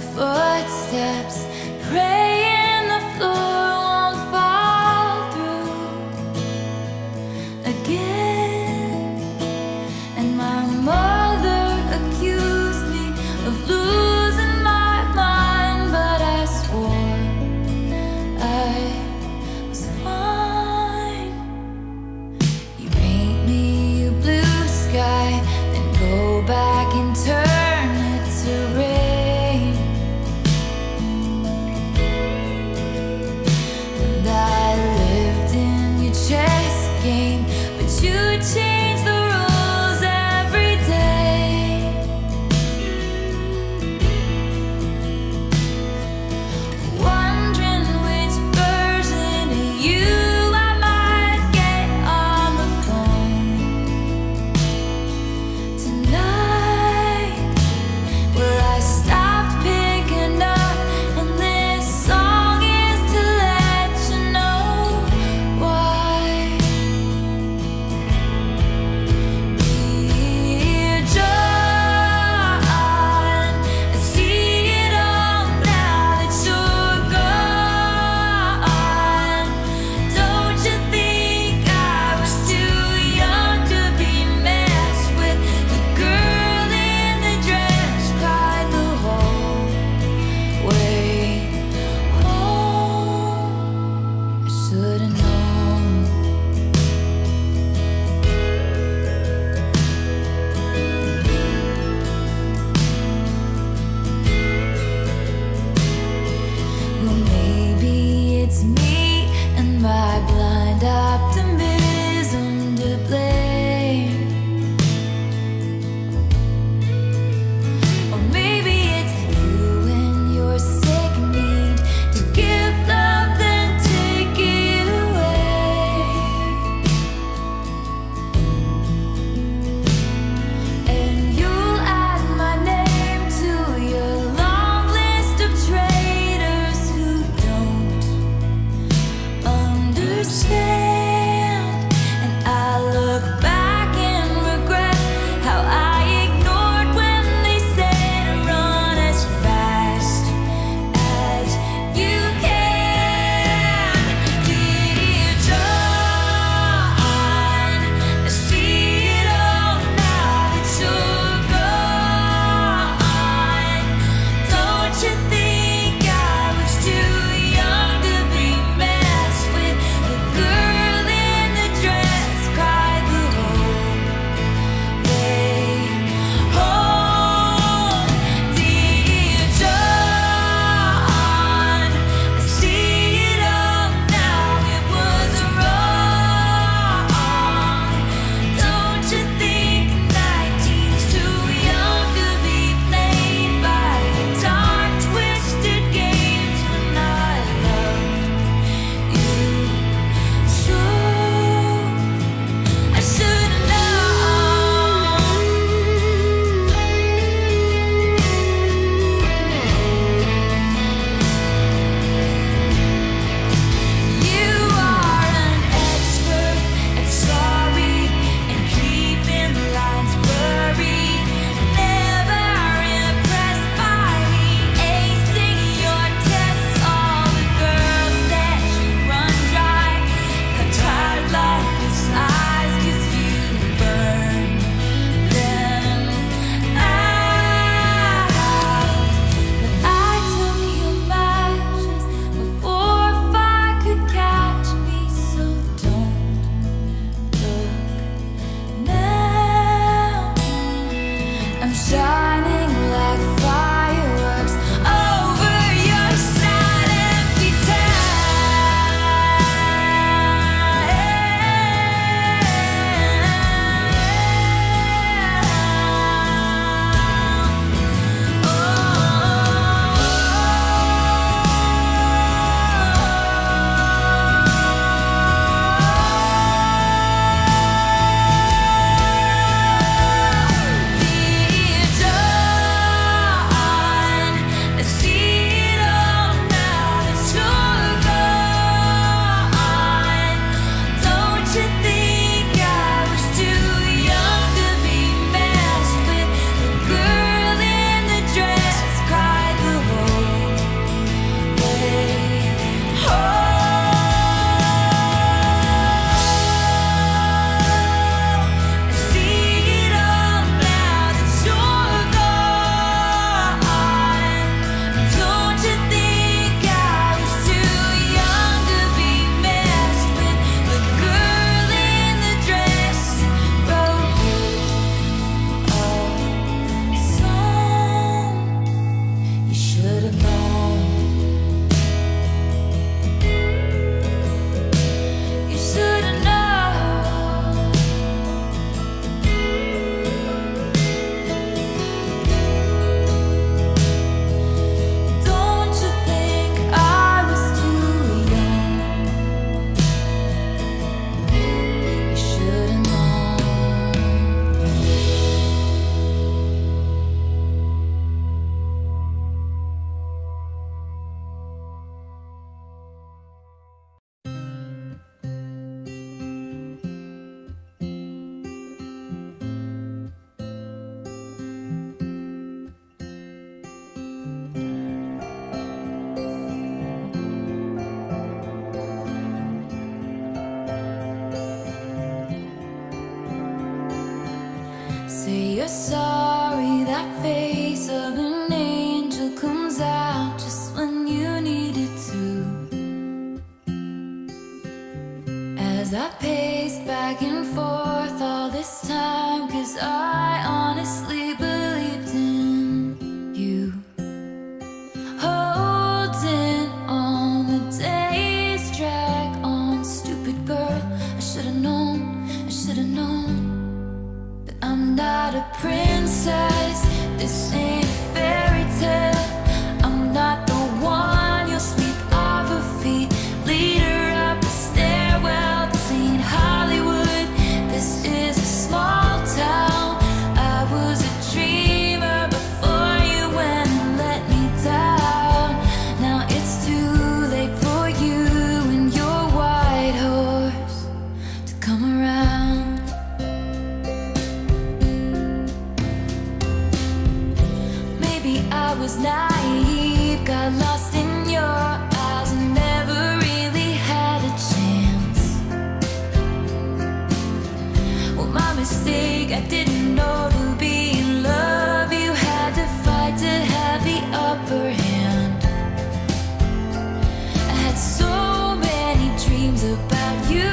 footsteps, praying the floor won't fall through again. And my mother accused me of losing my mind, but I swore I was fine. You paint me a blue sky, then go back and turn it to rain. sorry. That face of an angel comes out just when you need it to. As I paced back and forth all this time, 'cause I honestly believed in you. Holding on, the days drag on. Stupid girl, I should've known, I should've known that I'm not a princess. This ain't a fairy tale. I'm not the one you'll sweep off her feet, lead her up the stairwell. This ain't Hollywood, this is a small town. I was a dreamer before you went and let me down. Now it's too late for you and your white horse to come around. Maybe I was naive, got lost in your eyes and never really had a chance. Well, my mistake, I didn't know to be in love you had to fight to have the upper hand. I had so many dreams about you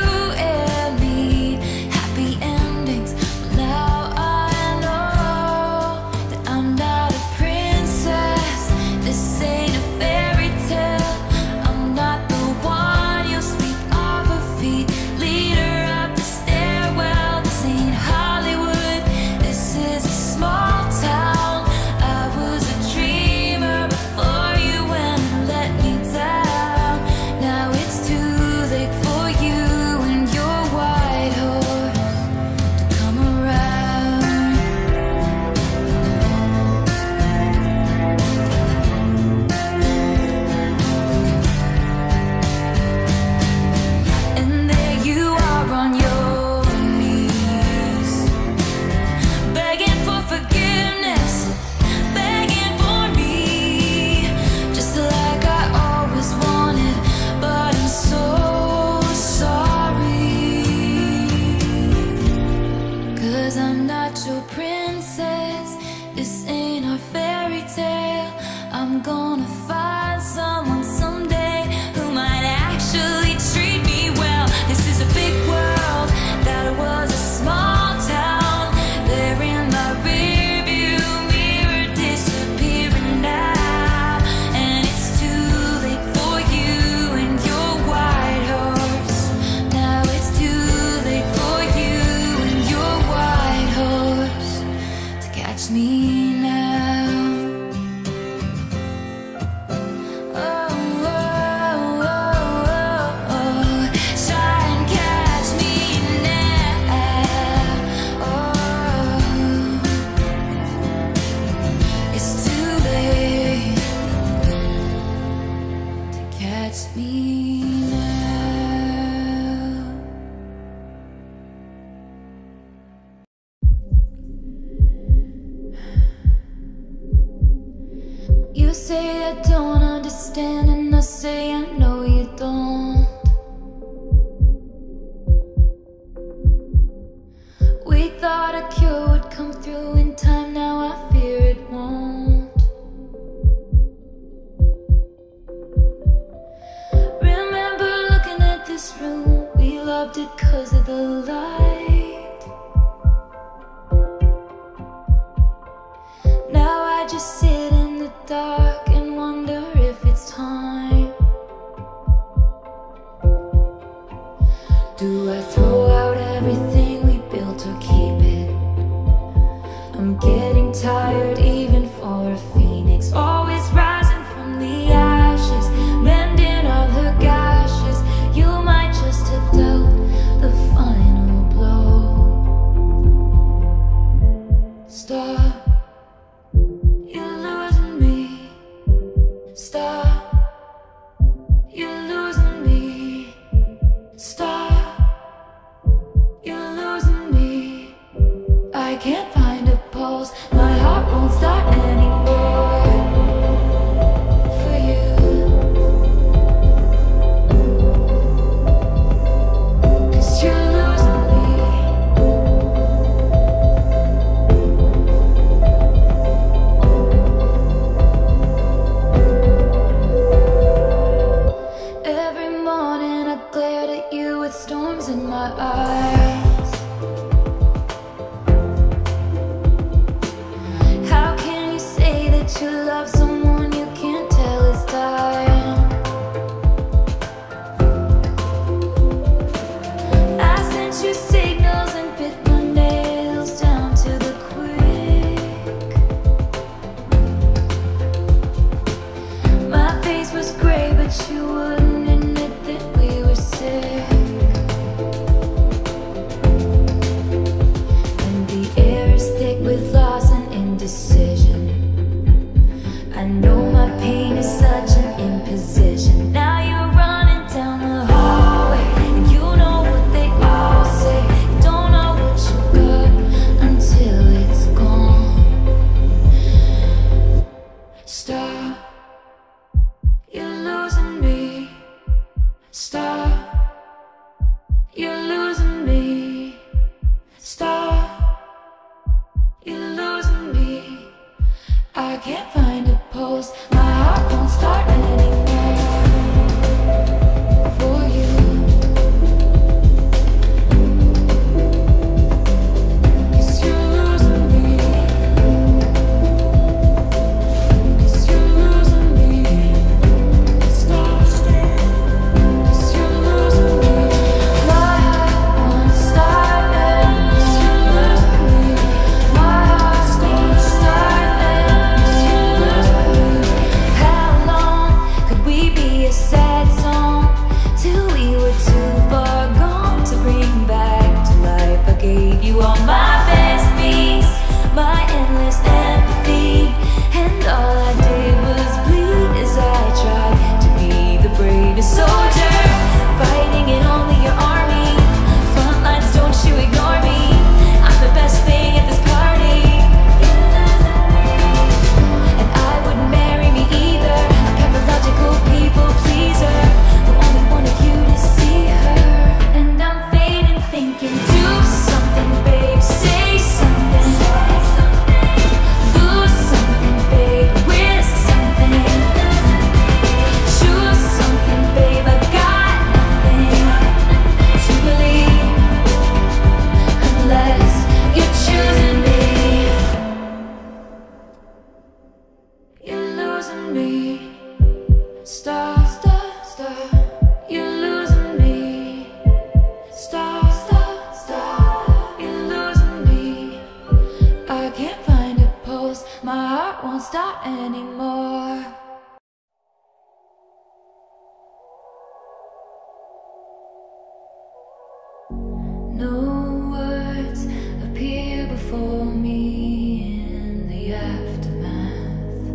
and me, happy endings, but now I know that I'm not a princess. This ain't a fairy tale. I'm not the one you'll sweep off her feet, lead her up the stairwell. This ain't Hollywood, this is a small town. I was a dreamer before you went and let me down. Now it's too late for you and your white horse to come around. And there you are on your knees, begging for forgiveness, begging for me, just like I always wanted, but I'm so sorry. 'Cause I'm not your princess, this ain't our fairy tale. I'm gonna find someone someday who might actually treat me well. This is a big world, that was a small town. They're in my rearview mirror, disappearing now. And it's too late for you and your white horse. Now it's too late for you and your white horse to catch me now. Oh, oh, oh, oh. Try and catch me now. Oh, it's too late to catch me now. You say I don't understand, and I say I know you don't. We thought a cure would come through in time, now I fear it won't. Remember looking at this room, we loved it 'cause of the light. Now I just sit in the dark and wonder if it's time. Do I throw out everything we built or keep it? I'm getting tired even for a phoenix, always rising from the ashes, mending all her gashes. You might just have dealt the final blow. Stop, you're losing me. Stop, you're losing me. Stop, you're losing me. stars. How can you say that you love someone you can't tell is dying? I sent you signals and bit my nails down to the quick. My face was gray, but you wouldn't admit that we were sick. And the air is thick with loss and indecision. I know my pain is such an imposition. Now you're running down the hallway, and you know what they all say. You don't know what you got until it's gone. Stop, you're losing me. Stop, you're losing me. Stop, you're losing me. I can't find a pulse, my heart won't start anymore for you. 'Cause you're losing me. 'Cause you're losing me. Stop. 'Cause you're losing me. My heart won't start and 'cause you're losing me. My heart won't start and 'cause you're losing me. How long could we be a sad song till we were too far gone to bring back to life? I gave you all my best beats, my endless empathy, and all I did was bleed as I tried to be the bravest soldier, fighting in only your army. Front lines, don't you ignore me. I'm the best thing at this party. And I wouldn't marry me either, a pathological people pleaser who only wanted you to see her. And I'm fading, thinking, do something, babe, say something. Lose something, babe, risk something. Choose something, babe, I got nothing to believe unless you're choosing me. You're losing me. Stop, stop, stop. You're losing me. Stop, stop, stop. You're losing me. I can't find a pulse, my heart won't start anymore. No words appear before me in the aftermath.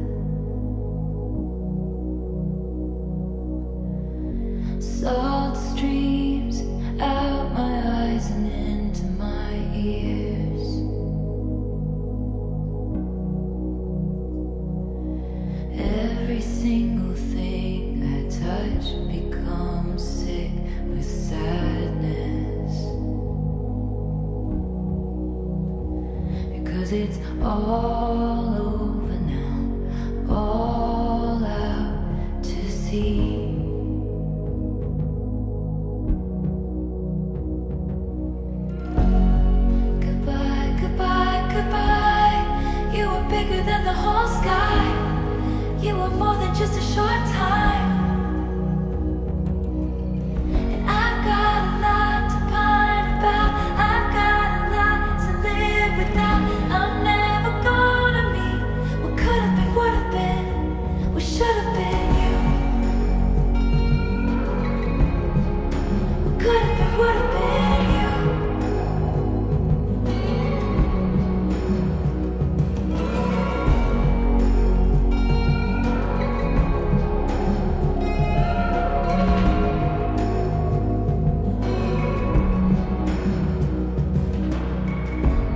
Salt streams out my eyes and into my ears. Every single thing I touch becomes sick with sadness. Because it's all over now, all out to sea. Goodbye, goodbye, goodbye. You were bigger than the whole sky. You were more than just a short time. And I've got a lot to pine about. I've got a lot to live without. I'm never gonna meet what could have been, would have been, what should have been you. What could have been, would have been you.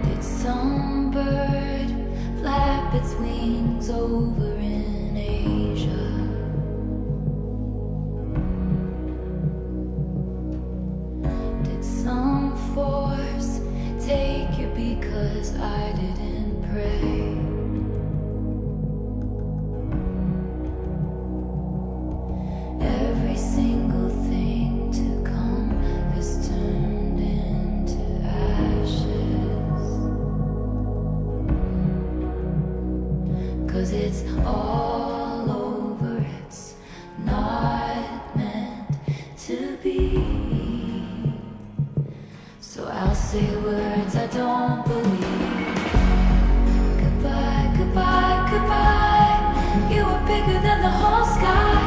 Did some bird flap its wings over in Asia? Did some force take you because I didn't pray? Every single thing to come has turned in I'll say words I don't believe. Goodbye, goodbye, goodbye. You were bigger than the whole sky.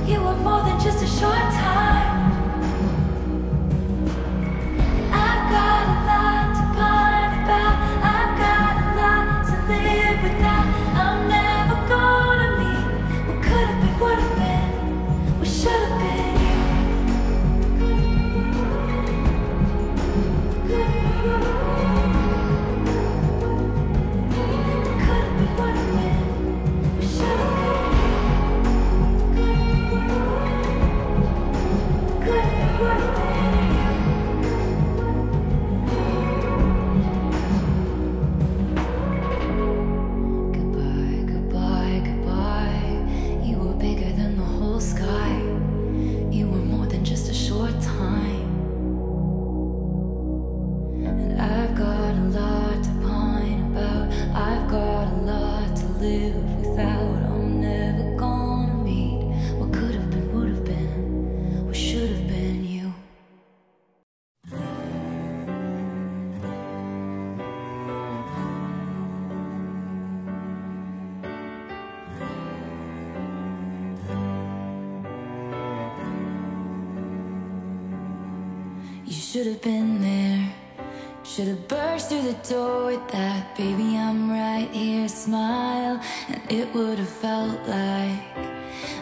You were more than just a short time. And I've got a lot to pine about. I've got a lot to live without. I'm never gonna meet what could have been, would have been, what should have been you. Could have been, would have been. What could have been, would have been, what should have been you. Could have been, would have been you. Goodbye, goodbye, goodbye. You were bigger than the whole sky. You were more than just a short time. And I've got a lot to pine about. I've got a lot to live without. I'm never gonna meet what could have been, would have been, what should have been you. You should have been there. Should have burst through the door with that "baby, I'm right here" smile. And it would have felt like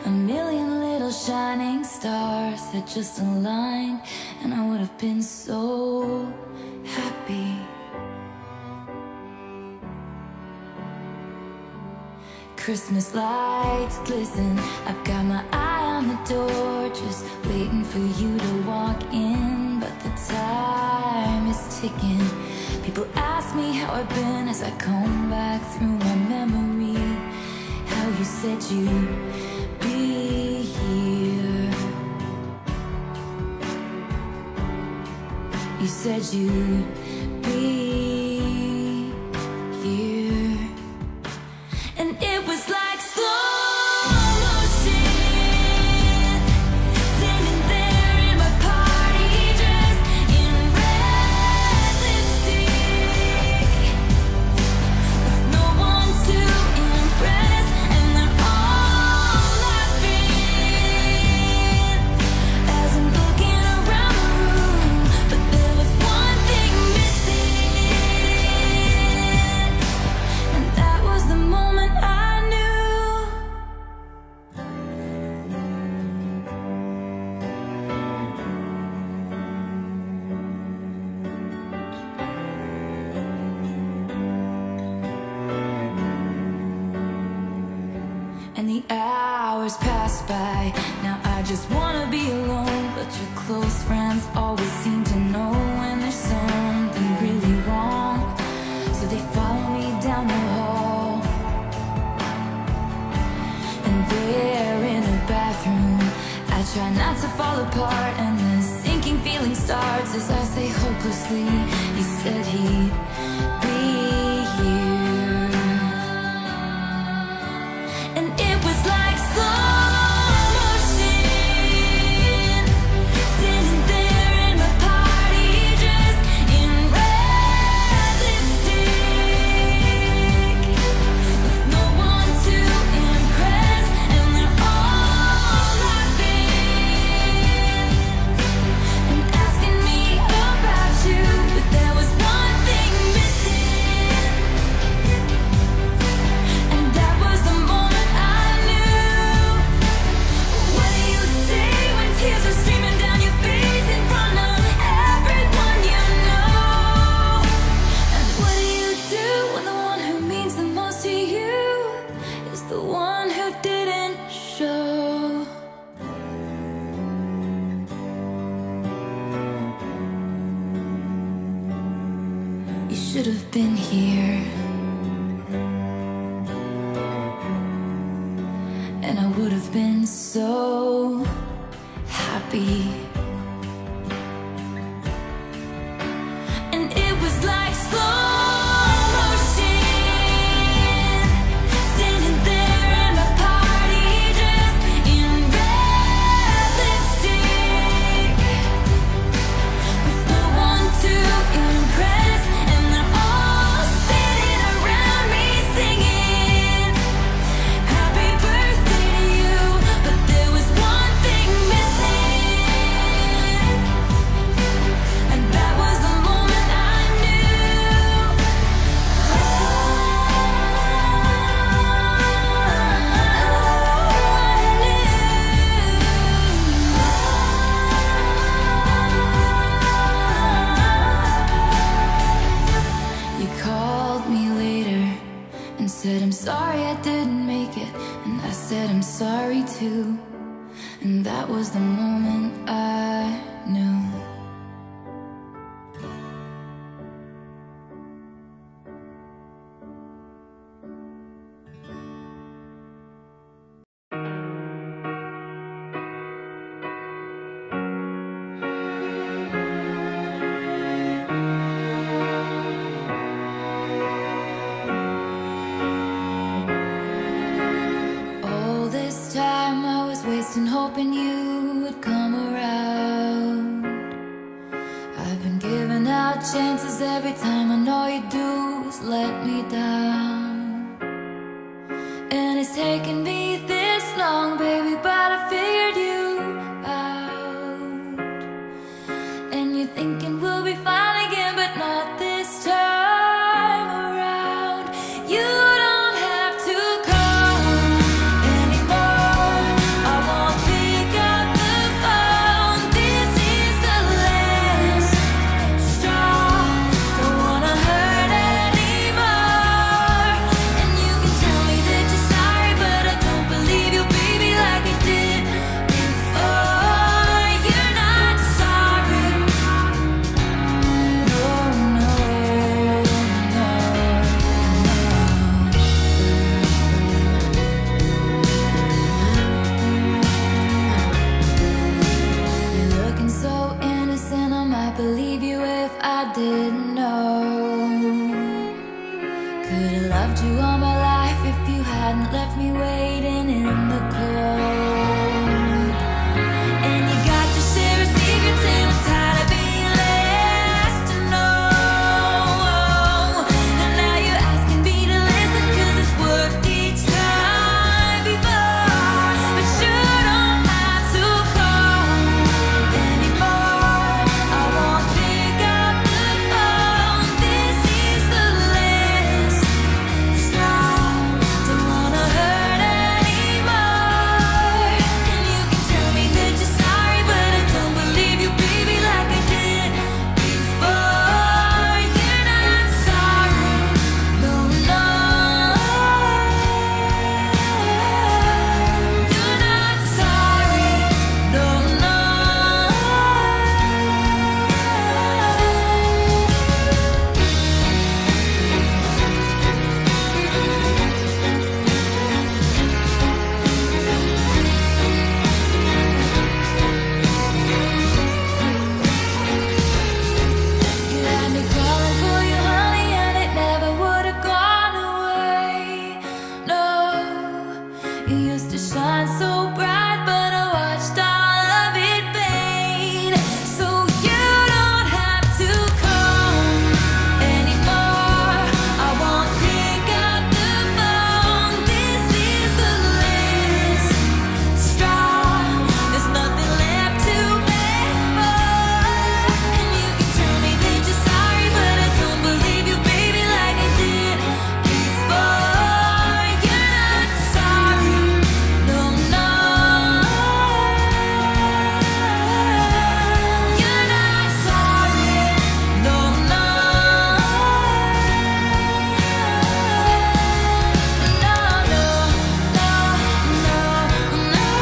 a million little shining stars had just aligned. And I would have been so happy. Christmas lights glisten. I've got my eye on the door, just waiting for you to walk in. But the time is ticking. People ask me how I've been as I comb back through my memory. How you said you'd be here. You said you'd be here. And it was like slow motion, standing there in my party dress, in red lipstick, with no one to impress. And they're all laughing as I'm looking around the room. But there was one thing missing, and that was the moment I knew. And the hours pass by. Now I just wanna be alone, but your close friends always seem to know when there's something really wrong. So they follow me down the hall. And there in a bathroom, I try not to fall apart. And the sinking feeling starts as I say hopelessly, he said he'd be here. And it was like slow motion, standing there in my party dress, in red lipstick, with no one to impress. And they're all laughing and asking me about you. But there was one thing missing, and that was the moment I knew. What do you say when tears are streaming down your face in front of everyone you know? And what do you do when the one who means the most to you is the one who didn't show? You should have been here, and I would have been so happy. And it was like slow motion, standing there in my party dress, in red lipstick, with no one to I'm sorry too. And that was the moment I knew. All this time I was wasting, hoping you would come around. I've been giving out chances every time, and all you do is let me down. And it's taken me this long, baby, but I figured you out. And you're thinking we'll be fine again, but not this time around. You don't have to come anymore. I won't pick up the phone. This is the last straw. Don't wanna hurt anymore. And you can tell me that you're sorry, but I don't believe you, baby, like I did before. You're not sorry. No, no, no, no. You're looking so innocent, I might believe you if I didn't know. Could've loved you all my life if you hadn't left me waiting in the cold. And you got your share of secrets, and I'm tired of being last to know. And now you're asking me to listen, 'cause it's worked each time before. But you don't have to call anymore. I won't pick up the phone. This is the last straw. Don't wanna hurt anymore. And you can tell me that you're sorry, but I don't believe you, baby, like I did before. You're not sorry. No, no. You're not sorry. No, no. You had me crawling for you, honey, and it never would have gone away. No, you used to shine so bright, but I watched all of it fade. So you don't have to come anymore. I won't pick up the phone. This is the last straw. There's nothing left to beg for. And you can tell me that you're sorry, but I don't believe you, baby, like I did before. You're not sorry. No, no. You're not sorry. No, no. No, no, no, no,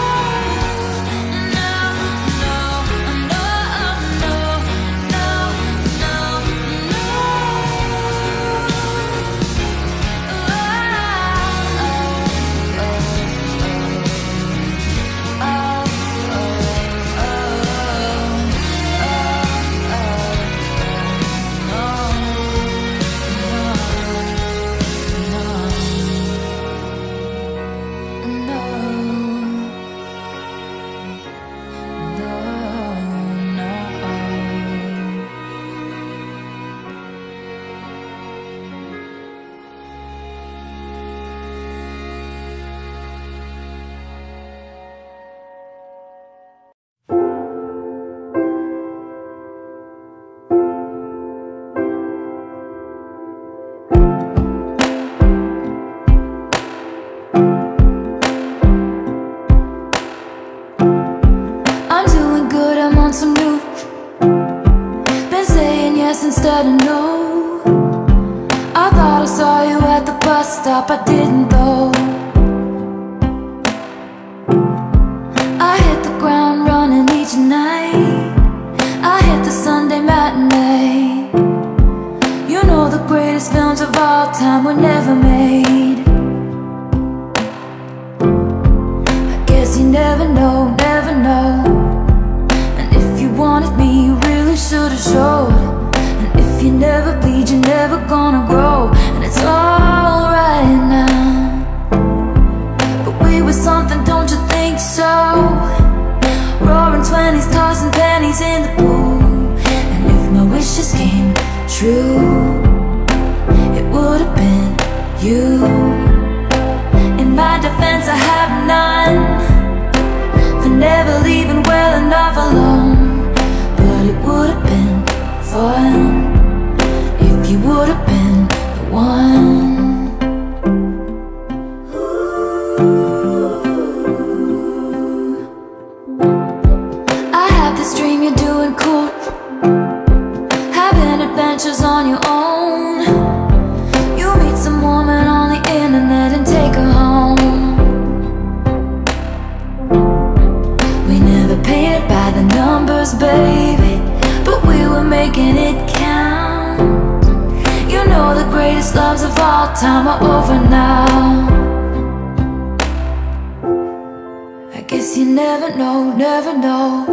I'm doing good, I'm on some new. Been saying yes instead of no. I thought I saw you at the bus stop, I didn't though. time were never made. I guess you never know, never know. And if you wanted me, you really should have showed. And if you never bleed, you're never gonna grow. And it's alright now, but we were something, don't you think so? Roaring 20s, tossing pennies in the pool. And if my wishes came true, it would have been you. In my defense, I have none for never leaving well enough alone. But it would have been fun if you would have been the one. I have this dream you're doing cool, having adventures on your own. You meet some woman on the internet and take her home. We never painted by the numbers, baby, but we were making it count. You know the greatest loves of all time are over now. I guess you never know, never know.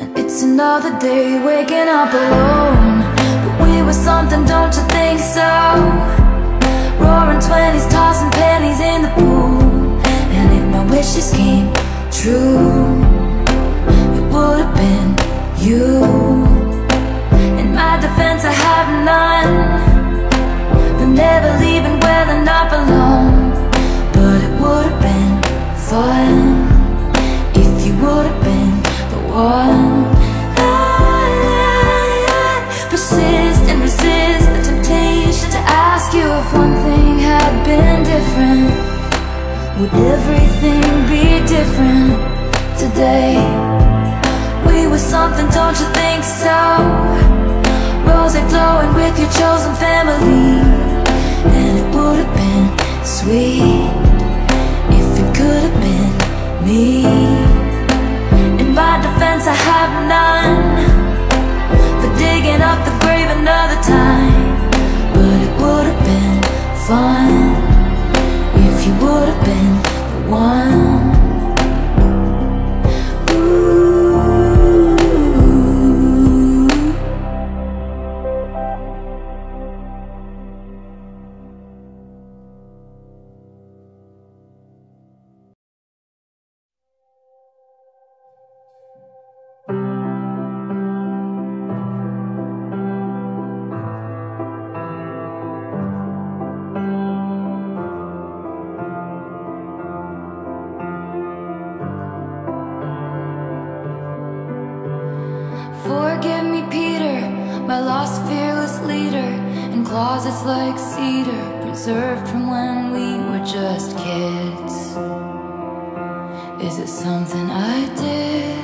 And it's another day waking up alone. But we were something, don't you think so? Roaring 20s, tossing pennies in the pool. And if my wishes came true, it would have been you. In my defense, I have none for never leaving well enough alone. But it would have been fun if you would have been the one. I persist and resist the temptation to ask you if one thing had been different. Would everything be different today? We were something, don't you think so? Rose flowing with your chosen family. And it would have been sweet if it could have been me. In my defense, I have none for digging up the grave another time. But it would have been fun if you would have been the one. Forgive me, Peter, my lost fearless leader, in closets like cedar, preserved from when we were just kids. Is it something I did?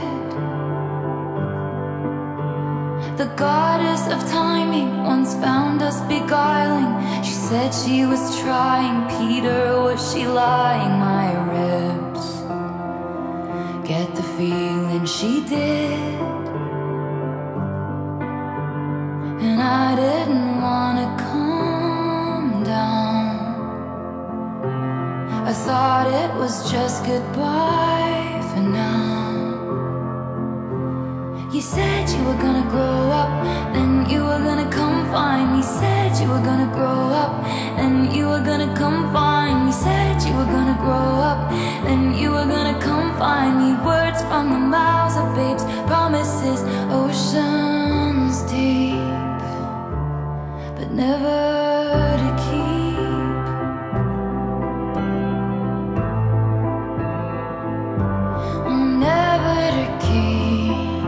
The goddess of timing once found us beguiling. She said she was trying. Peter, was she lying? My ribs get the feeling she did. And I didn't wanna come down. I thought it was just goodbye for now. You said you were gonna grow up, then you were gonna come find me. Said you were gonna grow up, then you were gonna come find me. Said you were gonna grow up, then you were gonna come find me. Words from the mouths of babes, promises oceans deep, but never to keep. Never to keep.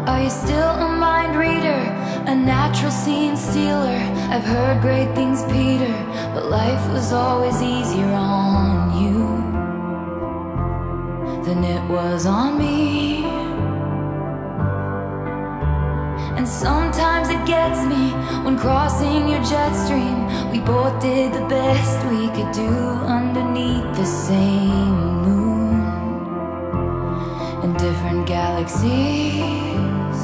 Are you still a mind reader, a natural scene stealer? I've heard great things, Peter, but life was always easier on you than it was on me. And sometimes it gets me when crossing your jet stream. We both did the best we could do underneath the same moon. in different galaxies,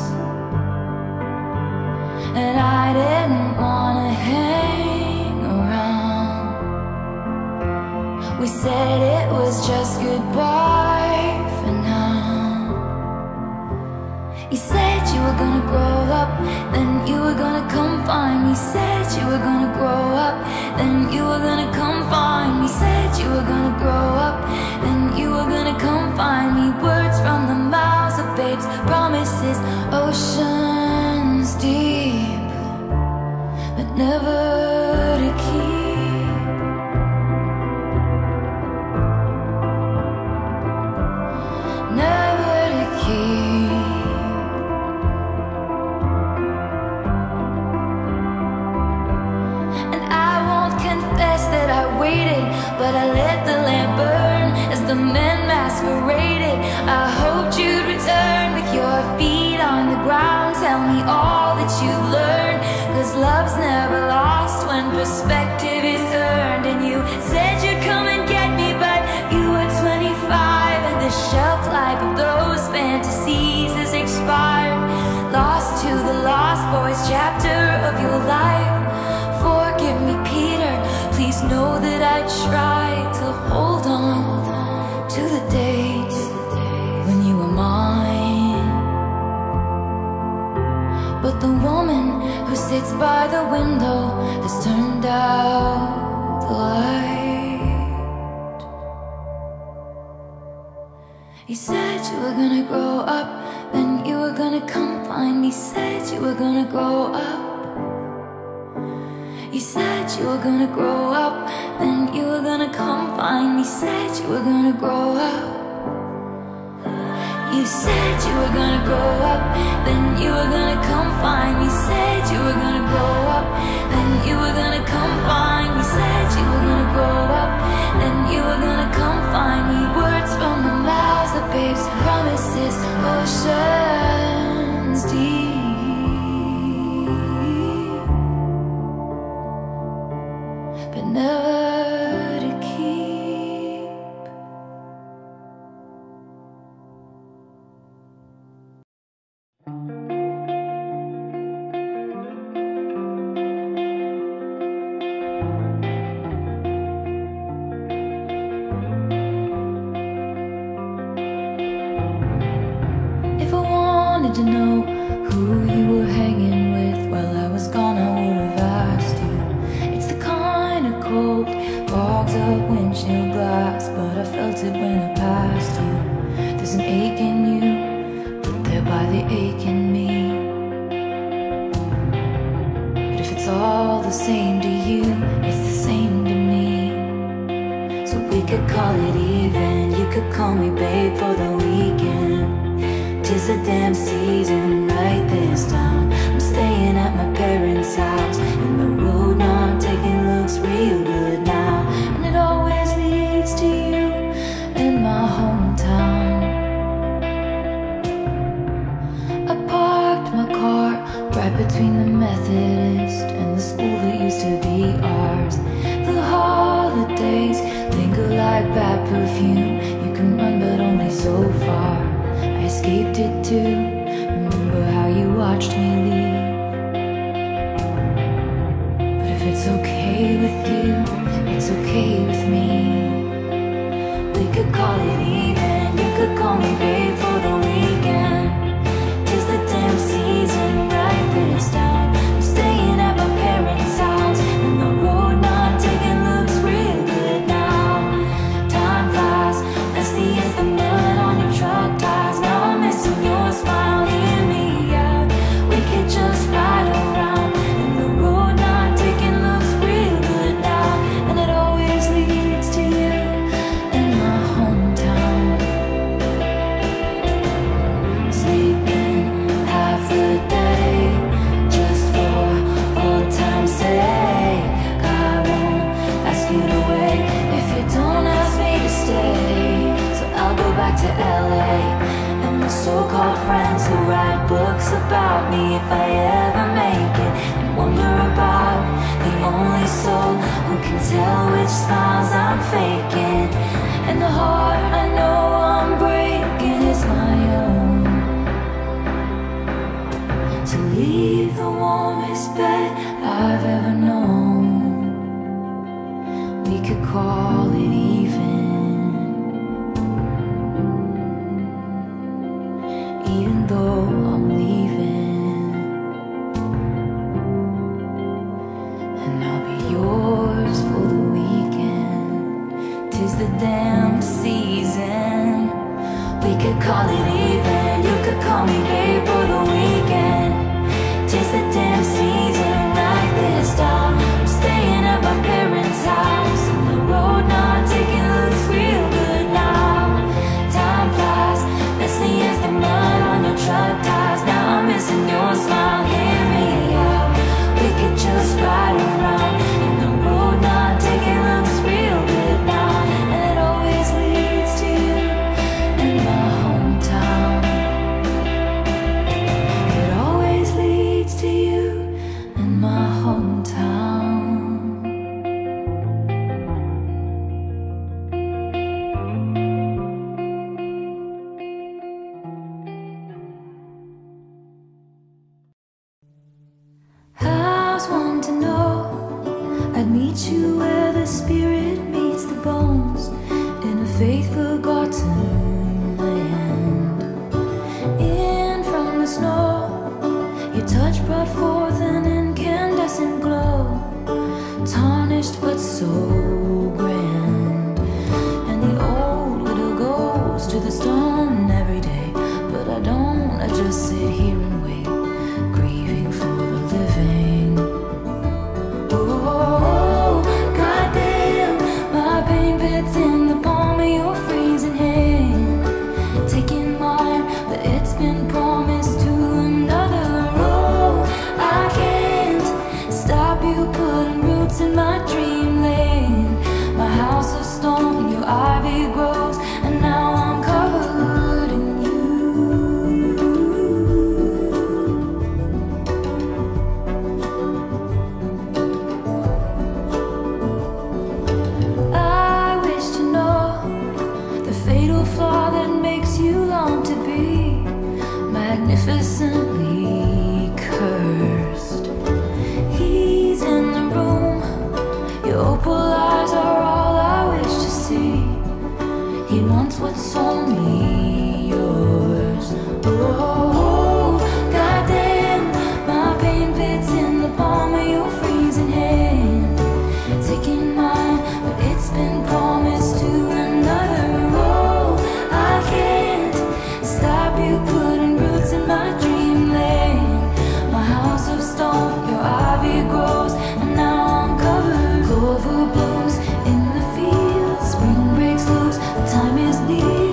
and I didn't wanna hang around. We said it was just goodbye for now. You said you were gonna grow up, then you were gonna come find me. Said you were gonna grow up, then you were gonna come find me. Said you were gonna grow up, then you were gonna come find me. Words from the mouths of babes, promises oceans deep, but never to keep. Never to keep. And I won't confess that I waited, but I let the lamp burn as the men masqueraded. I hoped you'd return with your feet on the ground. Tell me all that you've learned, 'cause love's never lost when perspective is earned. And you said you'd come and get me, but you were 25, and the shelf life of those fantasies has expired. Lost to the lost boys chapter of your life. Forgive me, Peter, please know that I tried to hold on to the days when you were mine. But the woman who sits by the window has turned out the light. You said you were gonna grow up, then you were gonna come find me. Said you were gonna grow up. You said you were gonna grow up, then you were gonna come find me. Said you were gonna grow up. You said you were gonna grow up, then you were gonna come find me. Said you were gonna grow up, then you were gonna come find me. Said you were gonna grow up, then you were gonna come find me. Words from the mouths of babes, promises oceans deep, but never to keep. If I wanted to know who you were hanging with while I was gone, I would have asked you. It's the kind of cold fogs up windshield glass, but I felt it when I passed you. There's an ache in you, put there by the ache in me. But if it's all the same to you, it's the same to me. So we could call it even. You could call me babe for the weekend. 'Tis the damn season right this time. I'm staying at my parents' house, and the road not taking looks real good now. And it always leads to you in my hometown. I parked my car right between the Methodist and the school that used to be ours. The holidays linger like bad perfume. You can run but only so far. I escaped it too. Remember how you watched me leave. But if it's okay with you, it's okay with me. We could call it even. You could call me babe for the weekend. 'Tis the damn season right this time. I'm staying at my parents' house, and the road not taking looks real good now. Time flies, messy as the mud on your truck tires. Now I'm missing your smile, hear me out. We could just ride around, and the road not taking looks real good now. And it always leads to you in my hometown. Sleeping half the day just for old time's sake. I won't ask you to wait if you don't ask me to stay. So I'll go back to LA, and my so-called friends who write books about me if I ever make it, and wonder about the only soul who can tell which smiles I'm faking. And the heart I know I'm breaking is my call it even. You could call me babe for the weekend. Tis the damn season like this time. I'm staying at my parents' house. On the road now, taking looks real good now. Time flies, messy as the mud on your truck tires. Now I'm missing your smile, hear me out. We could just ride around on the road now, taking looks real good now. And it always leads to you in my hometown. It always leads to you in my hometown. I was one to know I'd meet you where the spirit meets the bones, in a faith forgotten land. In from the snow, your touch brought forth an incandescent glow, tarnished but so grand. And the old widow goes to the stone every day, but I don't, I just sit here and wait, grieving for the living. Oh, goddamn, my pain fits in the palm of your freezing hand, taking mine, but it's been promised to another. Oh, I can't stop you putting roots in my dreamland. My house of stone, your ivy grows, and now I'm covered in you. I wish to know the fatal flaw that makes you long to be magnificently cursed. He's in the room, your opal eyes are all I wish to see. He wants what's only yours. Oh, goddamn, my pain fits in the palm of your freezing hand, taking mine, but it's been promised to another. Oh, I can't stop you putting roots in my dreamland. My house of stone, your ivy grows, and now I'm covered. Clover blooms in the fields, spring breaks loose, the time is near.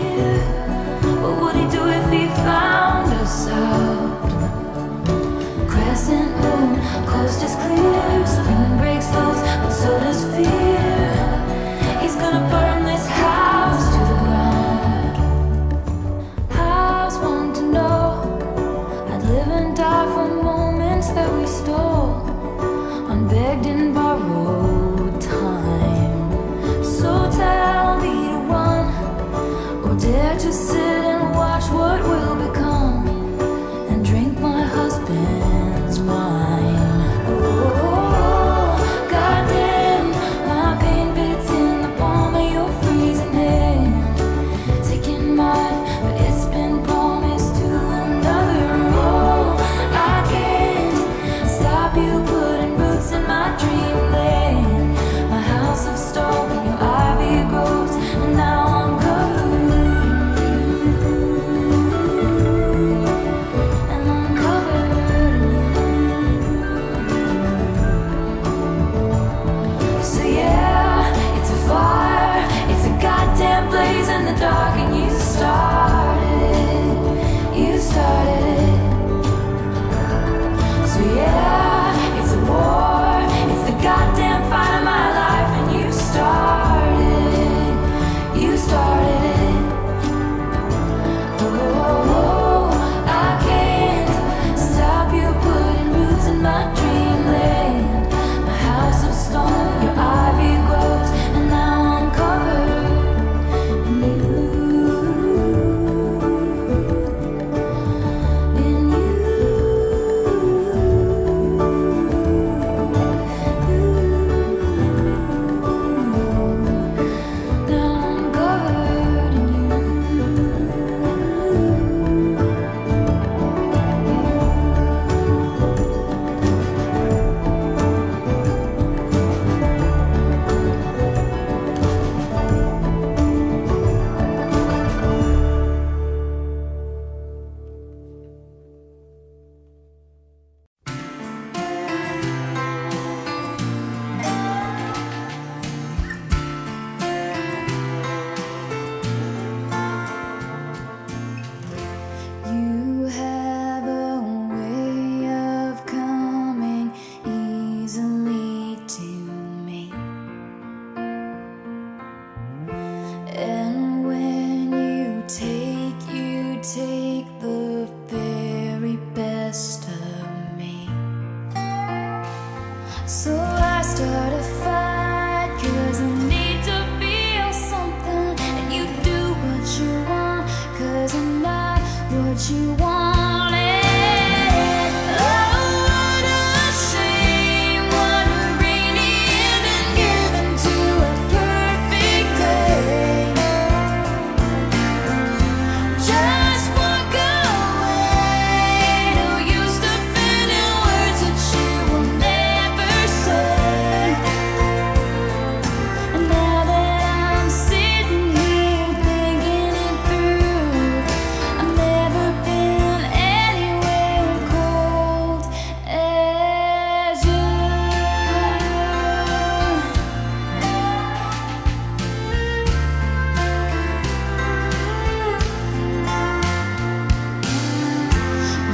you wanted. Oh, what a shame, what a rainy ending given to a perfect day. Just walk away, no use defending words that you will never say. And now that I'm sitting here thinking it through, I've never been anywhere cold as you.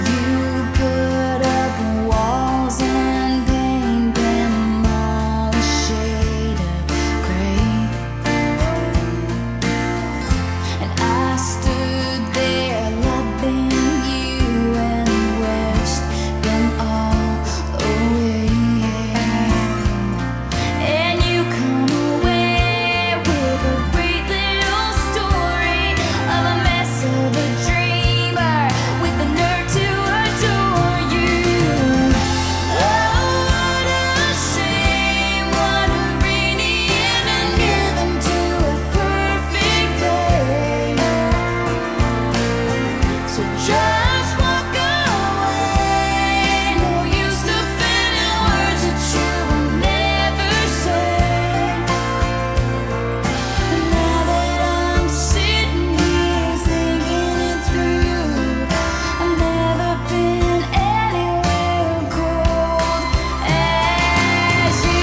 You put up walls and paint them all a shade of gray, and I stood there loving you and wished them all away. And you come away with a great little story of a mess of a dreamer with the nerve to adore you. Oh, what a shame, what a rainy ending given to a perfect day. So just walk away, no use defending words that you will never say. And now that I'm sitting here thinking it through, I've never been anywhere cold as you.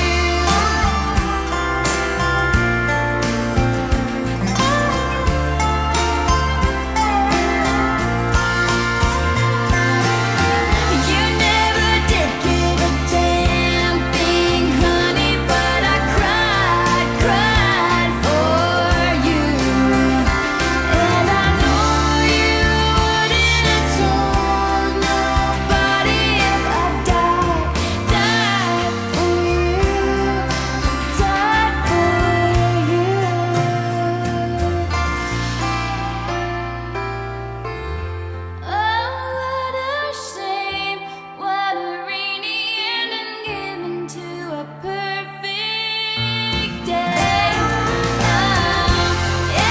You never did give a damn thing, honey, but I cried for you. And I know you wouldn't have told nobody if I died for you, died for you. Oh, what a shame, what a rainy ending given to a perfect day. Oh,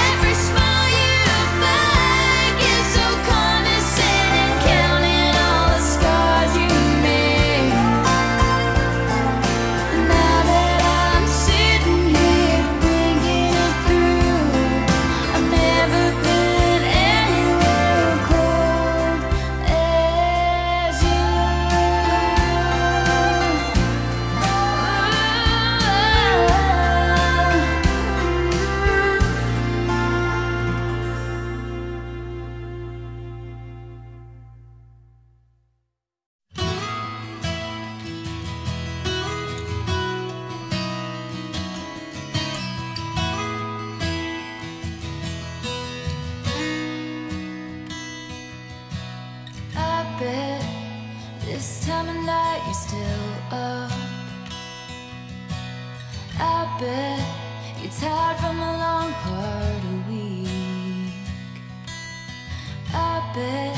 every smile you fake is so condescending, counting all the scars you made. Now that I'm sitting here thinking it through, I've never been anywhere cold as you. I bet this time of night you're still up. I bet you're tired from a long, hard week. I bet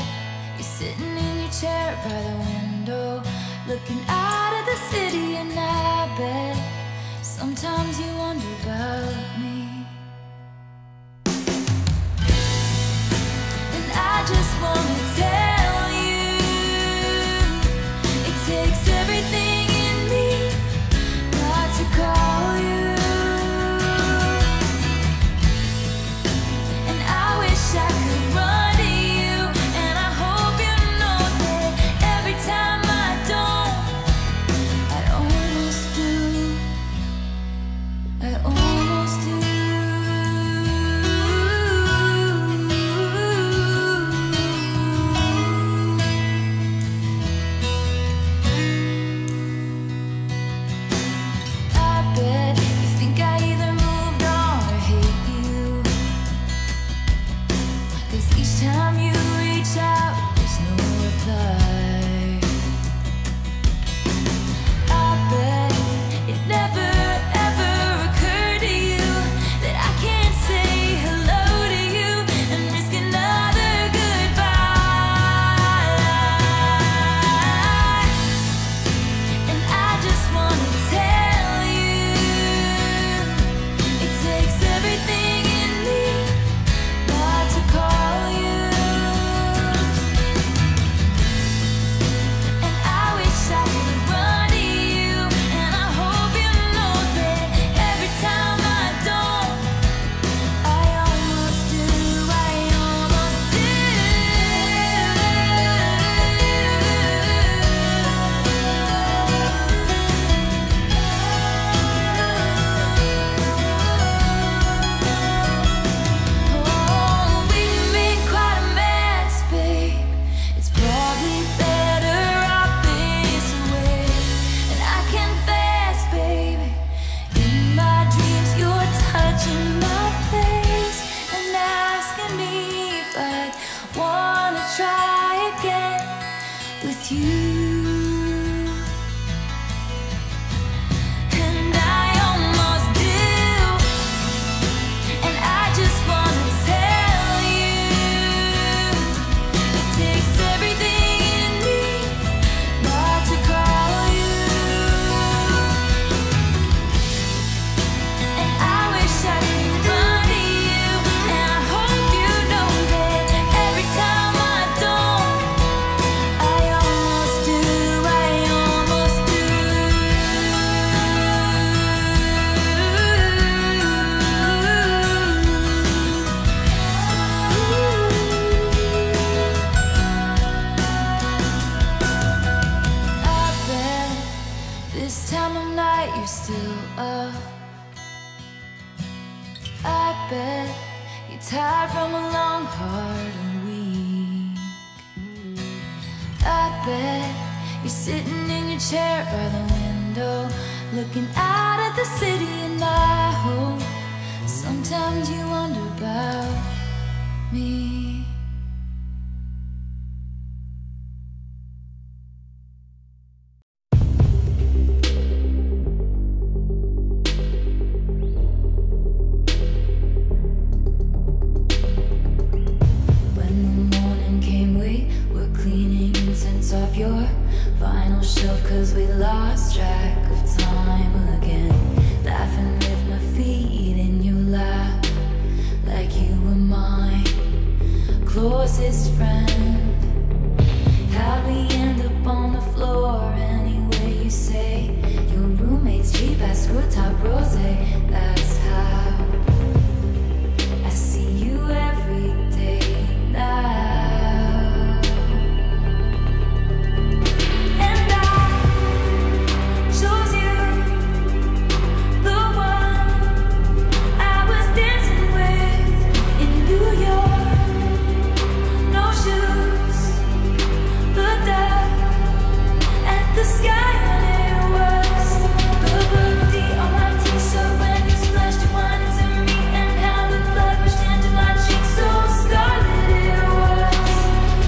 you're sitting in your chair by the window, looking out at the city, and I bet sometimes you wonder about me. And I just wanna tell you, it takes everything in me not to call you. And I wish I could run to you, and I hope you know that every time I don't, I almost do. I almost do. I bet you think I either moved on or hate you, 'cause each time you reach out, there's no reply. I bet it never ever occurred to you that I can't say hello to you and risk another goodbye. try again with you. And I almost do, and I just wanna tell you, it takes everything in me not to call you. And I wish I could run to you, and I hope you know that every time I don't, I almost do, I almost do. I bet this time of night you're still up. I bet you're tired from a long, hard week. I bet you're sitting in your chair by the window, looking out at the city, and I hope sometimes you wonder about me. When the morning came, we were cleaning incense off your vinyl shelf, 'cause we lost track of time again. Laughing with my feet in your lap, like you were my closest friend. How'd we end up on the floor anyway? You say your roommate's cheap ass screw top rosé. That's how I see you every day now. And I chose you, the one I was dancing with in New York. No shoes, looked up at the sky, and it was the burgundy on my t-shirt when you splashed your wine into me, and how the blood rushed into my cheeks so scarlet. It was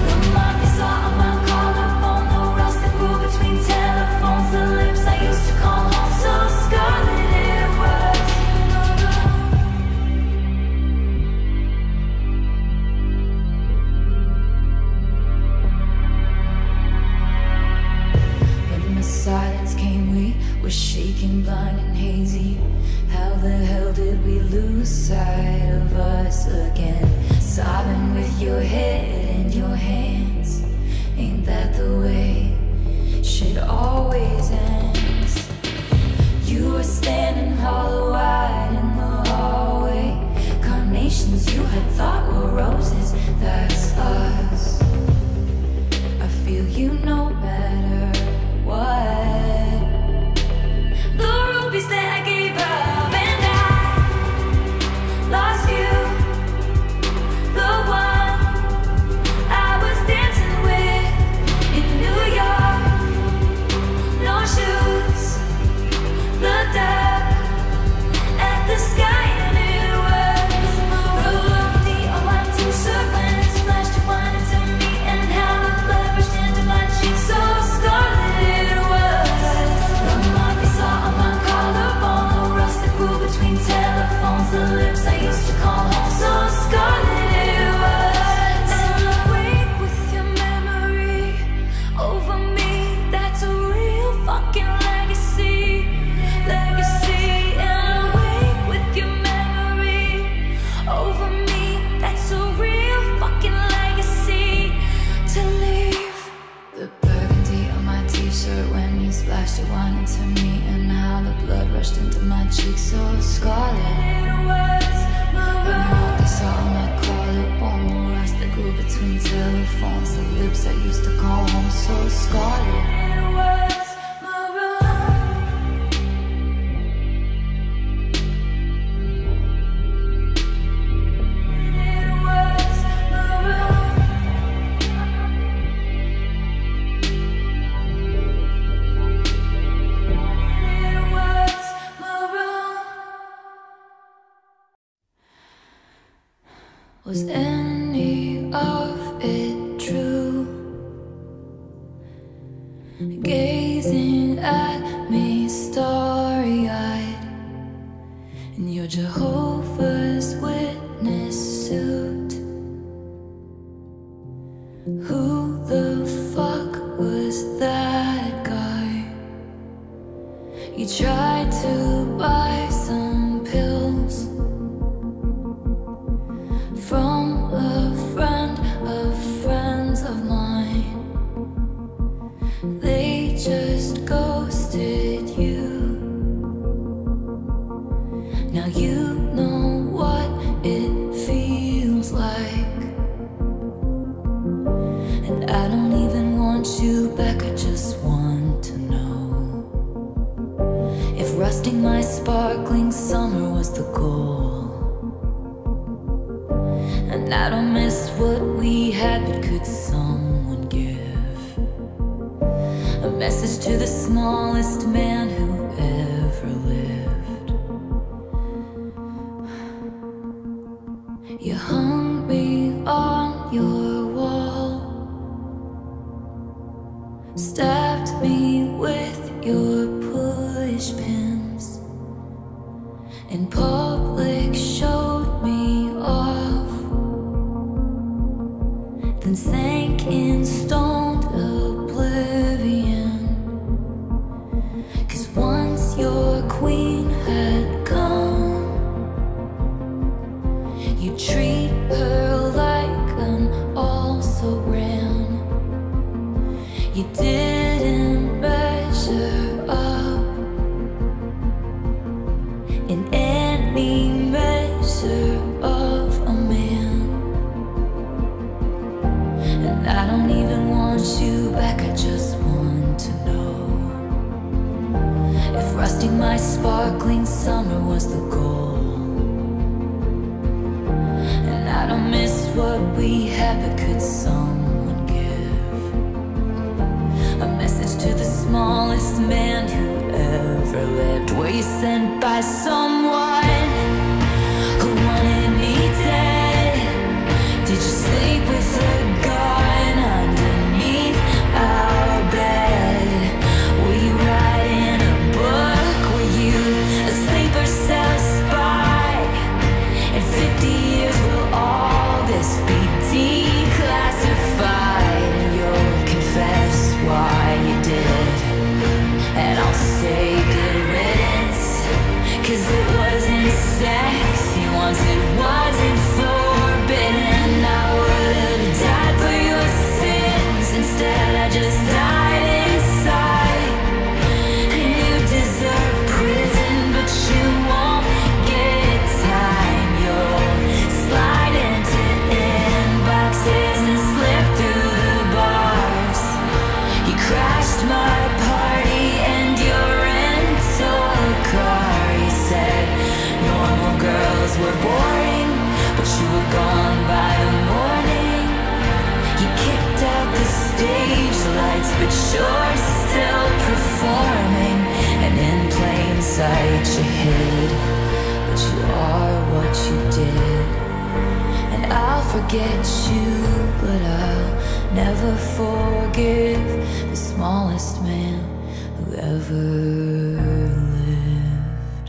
the mark you saw on my collarbone, the rust that grew between telephones, the lips I used to call home so scarlet. It was when the silence came, we were shaking, blind and hazy. How the hell did we lose sight of us again? Sobbing with your head in your hands. Ain't that the way shit always ends? You were standing hollow-eyed in the hallway. Carnations you had thought were roses, that's us. I feel you no matter what. The rubies that I gave up, and I lost you, the one I was dancing with in New York. No shoes, looked up at the sky, and it was the on my t-shirt when it splashed your wine into me, and how the blood rushed into my cheeks so scarlet. It was the mark you saw on my collarbone, the rust that grew between telephones, the lips I used to call home so scarlet. It was and awake with your memory over me. That's a real fucking legacy, legacy. And awake with your memory over me. That's a real fucking legacy to leave. The burgundy on my t-shirt when you splashed your wine into me, and how the blood rushed into my cheeks so scarlet. It was the mark I saw on my collarbone, the rust that grew between telephones, the lips I used to call home so scarlet. It was maroon. It was maroon. It was maroon. Was any of it true, gazing at me starry-eyed in your Jehovah's Witness suit. Who the fuck was that guy? You tried to buy some pills from a friend of friends of mine. They just ghosted you. Now you know what it feels like, and I don't even want you back. I just want to know if rusting my sparkling summer was the goal. And I don't miss what we had, but could someone give a message to the smallest man who ever lived? You hung me on your wall, stabbed me with your push pins, in public showed me off, then sank in stoned oblivion. 'Cause once your queen had come, you treat her like an also-ran. You didn't measure up in any measure of a man. And I don't even want you back. I just want to know if rusting my sparkling summer was the goal. And I don't miss what we had, but could someone give a message to the smallest man who ever lived? Were you sent by someone who wanted me dead? Did you sleep with a gun underneath our bed? Were you writing a book? Were you a sleeper cell spy? In 50 years will all this be declassified, and you'll confess why you did, and I'll say good riddance. 'Cause it wasn't sex you wanted, wasn't forbidden. I would've died for your sins. Instead I just died inside. And you deserve prison, but you won't get time. You'll slide into inboxes and slip through the bars. You crashed my party and your rental car. You said normal girls were boring, but you were gone by the morning. You kicked out the stage lights, but you're still performing. And in plain sight you hid, but you are what you did. And I'll forget you, but I'll never forgive the smallest man who ever lived.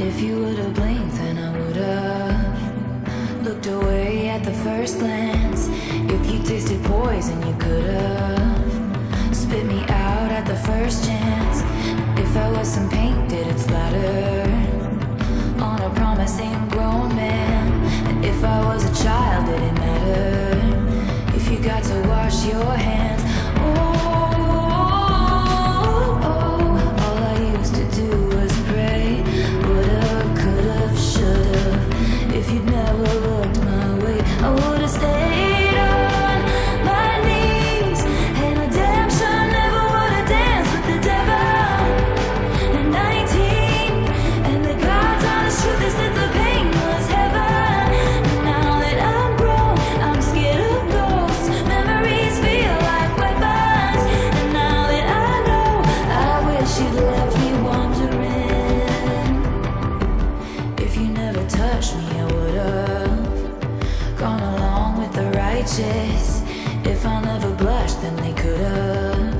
If you would've blinked, then I would've looked away at the first glance. If you tasted poison, you could've spit me out at the first chance. If I was some paint, did it splatter on a promising grown man? And if I was a child, did it matter if you got to wash your hands? All I used to do was pray. Would've, could've, should've. If you'd never looked my way, I would've stayed on my knees. And a damn sure never would've danced with the devil. At 19, and the God's honest truth is that the pain was heaven. And now that I'm grown, righteous. If I never blushed, then they could've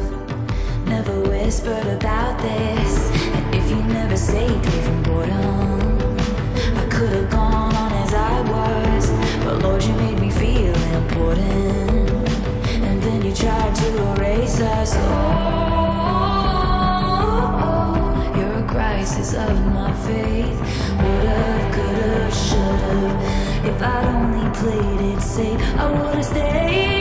never whispered about this. And if you never saved me from boredom, I could've gone on as I was. But Lord, you made me feel important, and then you tried to erase us. Oh, you're a crisis of my faith. Would've, could've, should've. If I'd only played it safe, I would've stayed.